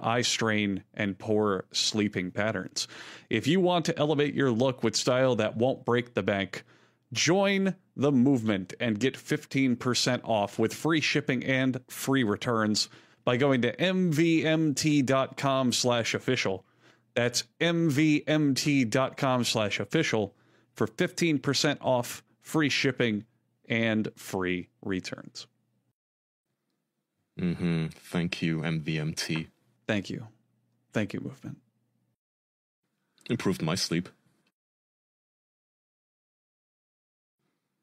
eye strain and poor sleeping patterns. If you want to elevate your look with style that won't break the bank, join the movement and get 15% off with free shipping and free returns by going to mvmt.com/official. That's mvmt.com/official for 15% off, free shipping, and free returns. Thank you, MVMT. Thank you. Thank you, Movement. Improved my sleep.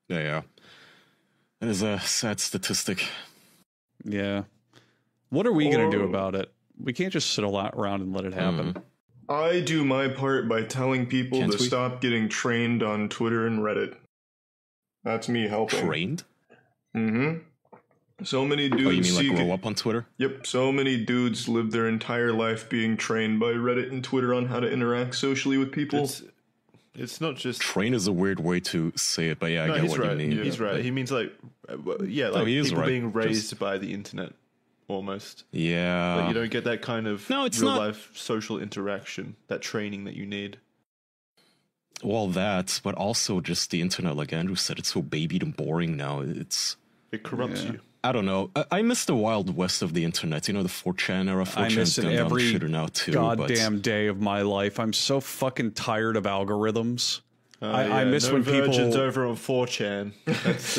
Yeah. That is a sad statistic. Yeah. What are we going to do about it? We can't just sit around and let it happen. I do my part by telling people Can't to we? stop getting trained on Twitter and Reddit. That's me helping. Trained? So many dudes. Oh, you mean like grow up on Twitter? Yep, so many dudes live their entire life being trained by Reddit and Twitter on how to interact socially with people. It's not just Train is a weird way to say it, but yeah, I get he's what right. you mean. Yeah. He's right. He means like he is people right. being raised Just- by the internet almost. Yeah. Like you don't get that kind of it's real not- life social interaction, that training that you need. Well, that, but also just the internet, like Andrew said, it's so babied and boring now. It corrupts you. I don't know. I miss the wild west of the internet. You know, the 4chan era. 4chan's I miss it gone down the every shitter now too. goddamn day of my life. I'm so fucking tired of algorithms. I miss no when virgins people over on 4chan. That's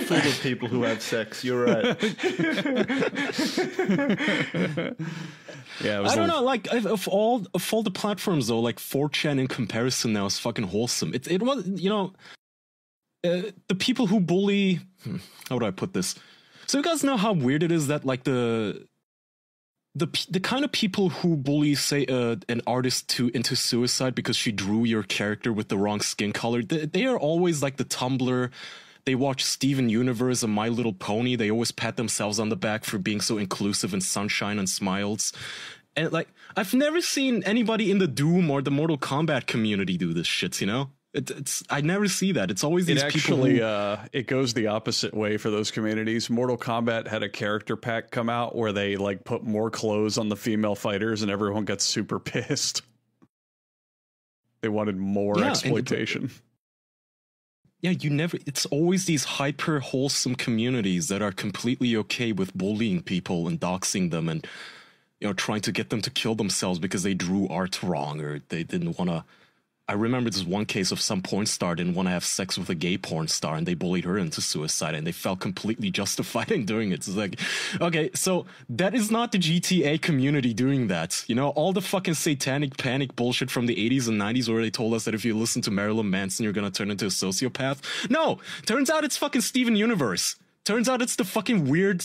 full of people who have sex. You're right. Yeah, it was I don't know. Like of all the platforms though, like 4chan in comparison now is fucking wholesome. It was, you know, the people who bully. How do I put this? So you guys know how weird it is that like the kind of people who bully, say, an artist into suicide because she drew your character with the wrong skin color, they are always like the Tumblr. They watch Steven Universe and My Little Pony. They always pat themselves on the back for being so inclusive and sunshine and smiles. And like, I've never seen anybody in the Doom or the Mortal Kombat community do this shit, you know? I never see that. It's always these people who... it goes the opposite way for those communities. Mortal Kombat had a character pack come out where they like put more clothes on the female fighters and everyone got super pissed. They wanted more exploitation. It's always these hyper wholesome communities that are completely okay with bullying people and doxing them and, you know, trying to get them to kill themselves because they drew art wrong or they didn't want to. I remember this one case of some porn star didn't want to have sex with a gay porn star and they bullied her into suicide and they felt completely justified in doing it. It's like, okay, so that is not the GTA community doing that. You know, all the fucking satanic panic bullshit from the 80s and 90s where they told us that if you listen to Marilyn Manson, you're going to turn into a sociopath. No, turns out it's fucking Steven Universe. Turns out it's the fucking weird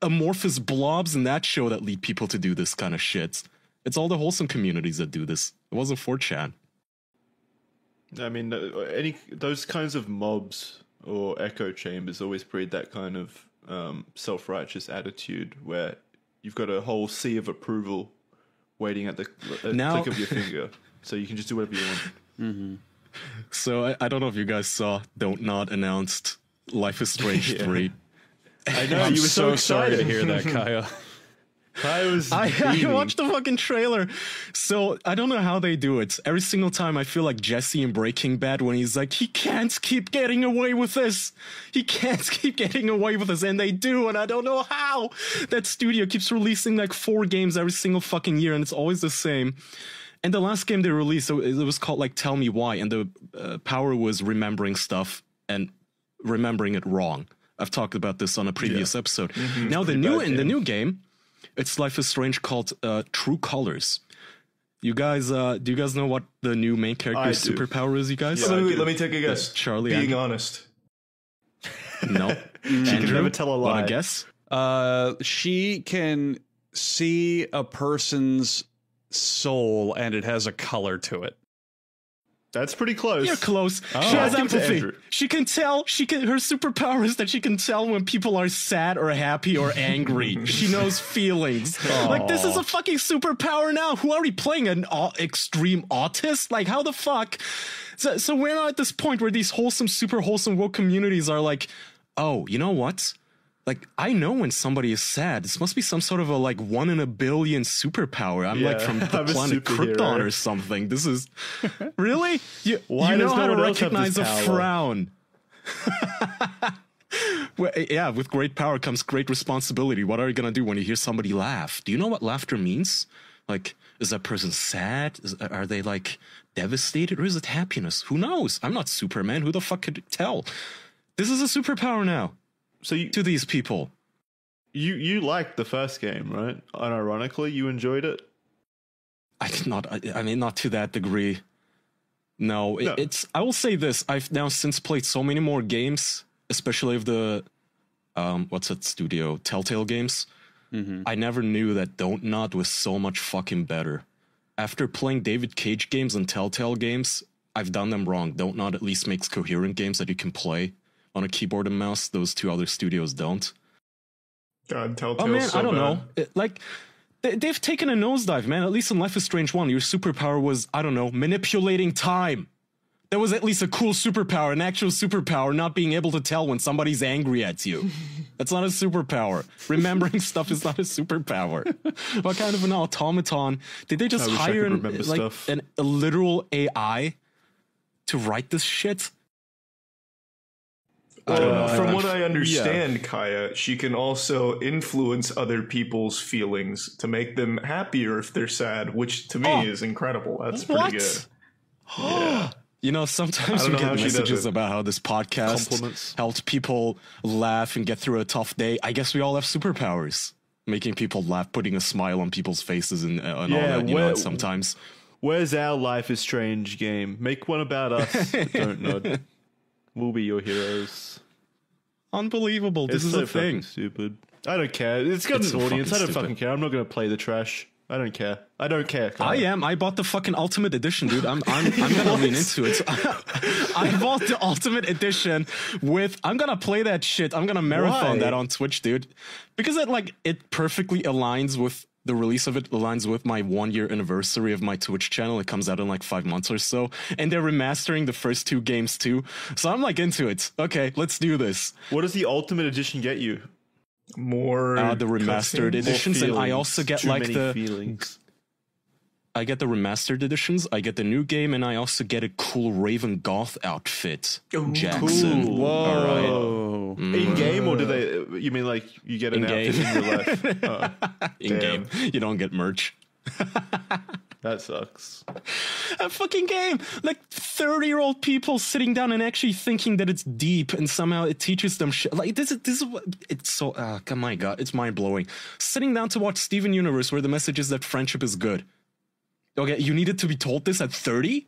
amorphous blobs in that show that lead people to do this kind of shit. It's all the wholesome communities that do this. It wasn't 4chan. I mean, those kinds of mobs or echo chambers always breed that kind of self-righteous attitude where you've got a whole sea of approval waiting at the click of your finger, so you can just do whatever you want. Mm-hmm. So I don't know if you guys saw Don't Not announced Life is Strange 3. I know, I'm you were so sorry excited to hear that, Kaya. I watched the fucking trailer. So I don't know how they do it. Every single time I feel like Jesse in Breaking Bad when he's like, he can't keep getting away with this. He can't keep getting away with this. And they do. And I don't know how. That studio keeps releasing like 4 games every single fucking year. And it's always the same. And the last game they released, it was called like Tell Me Why. And the power was remembering stuff and remembering it wrong. I've talked about this on a previous episode. Mm-hmm. Now the new game, it's Life is Strange called True Colors. You guys, do you guys know what the new main character's superpower is, you guys? Yeah, let me take a guess. Charlie. Being honest. No. She can never tell a lie. Want to guess? She can see a person's soul and it has a color to it. That's pretty close. You're close. She has empathy. She can tell. Her superpower is that she can tell when people are sad or happy or angry. She knows feelings. Aww. Like, this is a fucking superpower now. Who are we playing? An extreme autist? Like, how the fuck? So we're not at this point where these wholesome, super wholesome woke communities are like, oh, you know what? like, I know when somebody is sad. This must be some sort of a like 1 in a billion superpower. I'm like from the I'm a planet superhero. Krypton or something. This is really you Why know does how no to one else have recognize a this power? frown. Well, yeah, with great power comes great responsibility. What are you gonna do when you hear somebody laugh? Do you know what laughter means? Like, is that person sad? Are they like devastated, or is it happiness? Who knows? I'm not Superman. Who the fuck could tell? This is a superpower now. So To these people. you liked the first game, right? Unironically, you enjoyed it. I did not. I mean, not to that degree. No, No. it's. I will say this: I've now since played so many more games, especially of the, what's that studio? Telltale games. I never knew that Don't Nod was so much fucking better. After playing David Cage games and Telltale games, I've done them wrong. Don't Nod at least makes coherent games that you can play on a keyboard and mouse. Those two other studios don't. God, Telltale's Oh man, so I don't bad. know. Like, they've taken a nosedive, man. At least in Life is Strange 1, your superpower was, I don't know, manipulating time. That was at least a cool superpower, an actual superpower, not being able to tell when somebody's angry at you. That's not a superpower. Remembering stuff is not a superpower. What kind of an automaton? Did they just I wish I hire could remember like stuff. a literal AI to write this shit? I don't know. From what I understand, Kaya, she can also influence other people's feelings to make them happier if they're sad, which to me is incredible. That's What? pretty good. Yeah. You know, sometimes I we don't know how get she does messages it. about how this podcast Compliments. helped people laugh and get through a tough day. I guess we all have superpowers. Making people laugh, putting a smile on people's faces and all Yeah, that, you know, and sometimes. Where's our Life is Strange game? Make one about us. Don't nod. We'll be your heroes. Unbelievable. This It's is so a thing. fucking stupid. I don't care. It's got It's an so audience. I fucking don't stupid. fucking care. I'm not going to play the trash. I don't care. I don't care. I am. I bought the fucking Ultimate Edition, dude. I'm gonna lean into it. I bought the Ultimate Edition with. I'm gonna play that shit. I'm gonna marathon Why? that on Twitch, dude, because it perfectly aligns with the release of it. Aligns with my 1-year anniversary of my Twitch channel. It comes out in like 5 months or so, and they're remastering the first 2 games too. So I'm like into it. Okay, let's do this. What does the Ultimate Edition get you? More The remastered cutscenes. editions, and I Feelings. also get Too like many the. feelings. I get the remastered editions, I get the new game, and I also get a cool Raven Goth outfit. Jackson. Cool. All right. Oh, In game, or do they? You mean like you get an In-game. outfit in real life? Oh, In game. You don't get merch. that sucks. A fucking game! Like 30-year-old people sitting down and actually thinking that it's deep and somehow it teaches them shit. Like this is what it's so oh my god, it's mind blowing. Sitting down to watch Steven Universe where the message is that friendship is good. Okay, you needed to be told this at 30?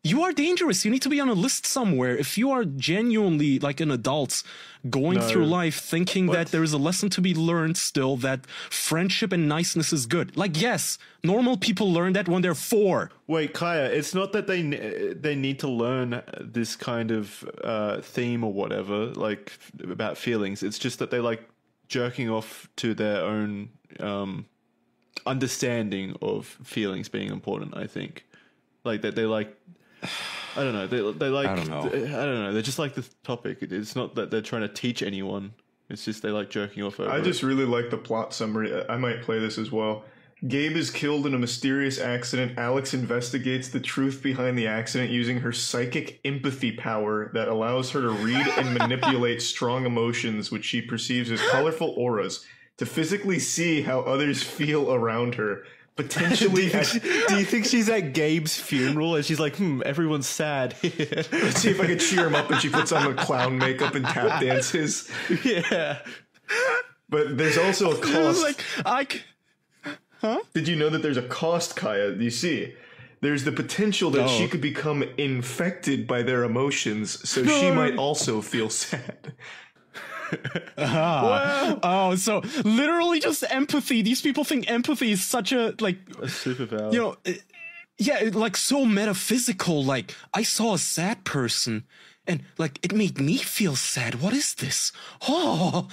You are dangerous. You need to be on a list somewhere. If you are genuinely like an adult going through life thinking that there is a lesson to be learned still, that friendship and niceness is good. Like, yes, normal people learn that when they're 4. Wait, Kaya, it's not that they need to learn this kind of theme or whatever, like about feelings. It's just that they like jerking off to their own understanding of feelings being important. I think, like that they like. I don't know. They like. I don't know. I don't know. They just like the topic. It's not that they're trying to teach anyone. It's just they like jerking off over I just it. really like the plot summary. I might play this as well. Gabe is killed in a mysterious accident. Alex investigates the truth behind the accident using her psychic empathy power that allows her to read and manipulate strong emotions, which she perceives as colorful auras, to physically see how others feel around her. Potentially, Do you think she's at Gabe's funeral and she's like, everyone's sad here? let's see if I can cheer him up, and she puts on the clown makeup and tap dances. Yeah. But there's also a cost. Did you know that there's a cost, Kaya? You see, there's the potential that she could become infected by their emotions, so she might also feel sad. Oh, so literally just empathy. These people think empathy is such a like A superpower. you know, yeah, like so metaphysical. Like I saw a sad person, and like it made me feel sad. What is this? Oh,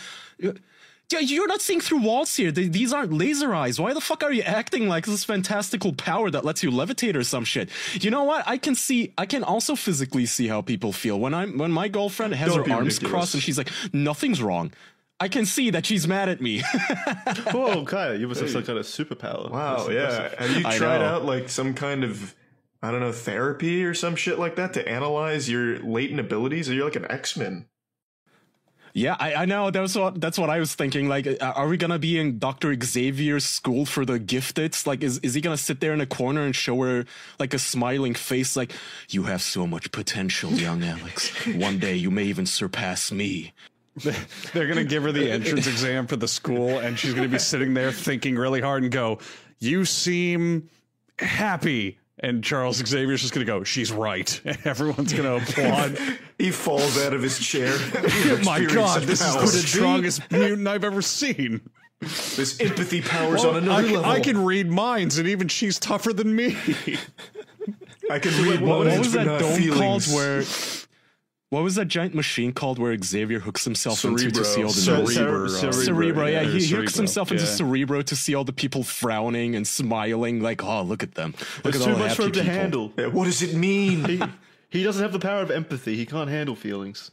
yeah, you're not seeing through walls here. These aren't laser eyes. Why the fuck are you acting like this fantastical power that lets you levitate or some shit? You know what? I can also physically see how people feel when my girlfriend has Don't her be arms ridiculous. crossed and she's like, nothing's wrong. I can see that she's mad at me. Oh, Kaya, you must have some kind of superpower. Wow, That's yeah. impressive. Have you I tried know. out like some kind of, I don't know, therapy or some shit like that to analyze your latent abilities? Or you're like an X-Men. Yeah, I know. That's what I was thinking. Like, are we gonna be in Dr. Xavier's school for the gifted? Like, is he gonna sit there in a corner and show her like a smiling face, like, you have so much potential, young Alex. One day you may even surpass me. They're going to give her the entrance exam for the school, and she's going to be sitting there thinking really hard and go, "You seem happy." And Charles Xavier's just going to go, "She's right." And everyone's going to applaud. He falls out of his chair. Oh my God, this is the This strongest mutant I've ever seen. This empathy power's on another level. I can read minds, and even she's tougher than me. I can read What minds, was but that not dome feelings. called where? What was that giant machine called where Xavier hooks himself into to Cerebro. see all the Cerebro. Cerebro, yeah, he Cerebro, hooks himself into yeah. Cerebro to see all the people frowning and smiling, like, oh, look at them. Look There's at all too the much for happy him to people. handle. Yeah, what does it mean? He doesn't have the power of empathy. He can't handle feelings.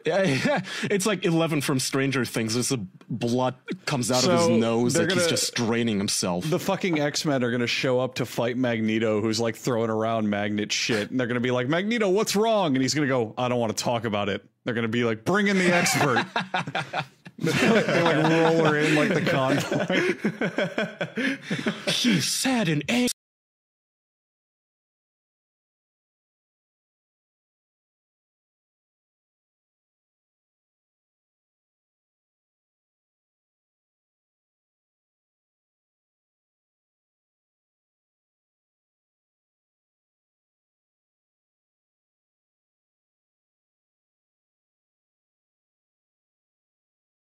Yeah, it's like 11 from Stranger Things. As the blood comes out of his So, nose, they're like he's gonna- just straining himself. The fucking X-Men are going to show up to fight Magneto, who's like throwing around magnet shit. And they're going to be like, "Magneto, what's wrong?" And he's going to go, "I don't want to talk about it." They're going to be like, "Bring in the expert." They like roll her in like the convoy. He's sad and angry.